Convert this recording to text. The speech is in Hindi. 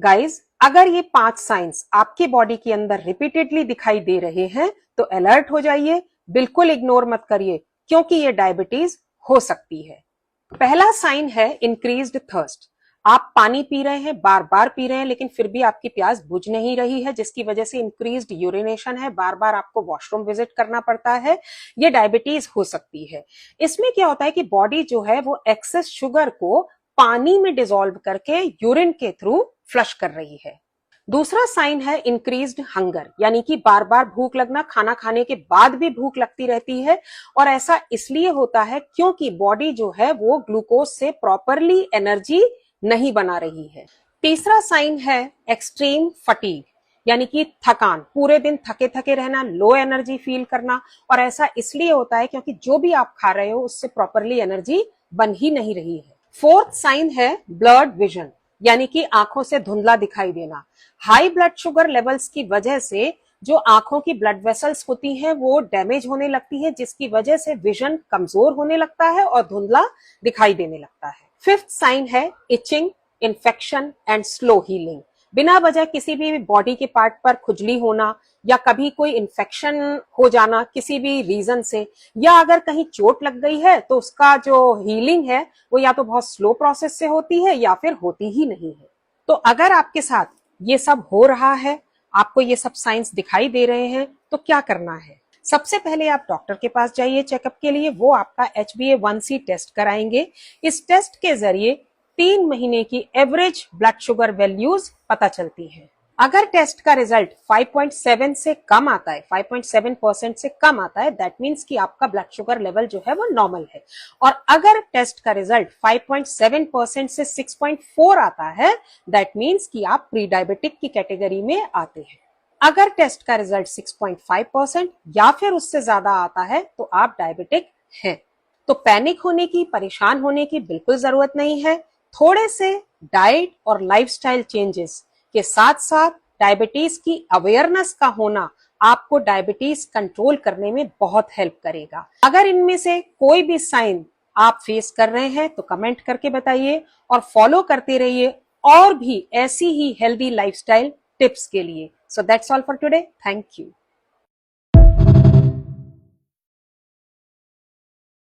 गाइज, अगर ये 5 साइंस आपके बॉडी के अंदर रिपीटेडली दिखाई दे रहे हैं तो अलर्ट हो जाइए, बिल्कुल इग्नोर मत करिए, क्योंकि ये डायबिटीज हो सकती है। पहला साइन है इंक्रीज्ड थर्स्ट। आप पानी पी रहे हैं, बार बार पी रहे हैं, लेकिन फिर भी आपकी प्यास बुझ नहीं रही है, जिसकी वजह से इंक्रीज्ड यूरिनेशन है, बार बार आपको वॉशरूम विजिट करना पड़ता है। ये डायबिटीज हो सकती है। इसमें क्या होता है कि बॉडी जो है वो एक्सेस शुगर को पानी में डिसॉल्व करके यूरिन के थ्रू फ्लश कर रही है। दूसरा साइन है इंक्रीज्ड हंगर, यानी कि बार बार भूख लगना, खाना खाने के बाद भी भूख लगती रहती है, और ऐसा इसलिए होता है क्योंकि बॉडी जो है वो ग्लूकोज से प्रॉपरली एनर्जी नहीं बना रही है। तीसरा साइन है एक्सट्रीम फटीग, यानी कि थकान, पूरे दिन थके थके रहना, लो एनर्जी फील करना, और ऐसा इसलिए होता है क्योंकि जो भी आप खा रहे हो उससे प्रॉपरली एनर्जी बन ही नहीं रही है। फोर्थ साइन है ब्लर्ड विजन, यानी कि आंखों से धुंधला दिखाई देना। हाई ब्लड शुगर लेवल्स की वजह से जो आंखों की ब्लड वेसल्स होती हैं वो डैमेज होने लगती है, जिसकी वजह से विजन कमजोर होने लगता है और धुंधला दिखाई देने लगता है। फिफ्थ साइन है itching, infection and slow healing. बिना वजह किसी भी बॉडी के पार्ट पर खुजली होना, या कभी कोई इन्फेक्शन हो जाना किसी भी रीजन से, या अगर कहीं चोट लग गई है तो उसका जो हीलिंग है वो या तो बहुत स्लो प्रोसेस से होती है या फिर होती ही नहीं है। तो अगर आपके साथ ये सब हो रहा है, आपको ये सब साइंस दिखाई दे रहे हैं, तो क्या करना है? सबसे पहले आप डॉक्टर के पास जाइए चेकअप के लिए। वो आपका HbA1c टेस्ट कराएंगे। इस टेस्ट के जरिए 3 महीने की एवरेज ब्लड शुगर वैल्यूज पता चलती है। अगर टेस्ट का रिजल्ट 5.7 से कम आता है, 5.7% से कम आता है, दैट मीन्स कि आपका ब्लड शुगर लेवल जो है वो नॉर्मल है। और अगर टेस्ट का रिजल्ट 5.7% से 6.4 आता है, दैट मीन्स कि आप प्री डायबिटिक की कैटेगरी में आते हैं। अगर टेस्ट का रिजल्ट 6.5% या फिर उससे ज्यादा आता है तो आप डायबिटिक हैं। तो पैनिक होने की, परेशान होने की बिल्कुल जरूरत नहीं है। थोड़े से डाइट और लाइफस्टाइल चेंजेस के साथ साथ डायबिटीज की अवेयरनेस का होना आपको डायबिटीज कंट्रोल करने में बहुत हेल्प करेगा। अगर इनमें से कोई भी साइन आप फेस कर रहे हैं तो कमेंट करके बताइए और फॉलो करते रहिए और भी ऐसी ही हेल्दी लाइफस्टाइल टिप्स के लिए। So that's all for today. Thank you.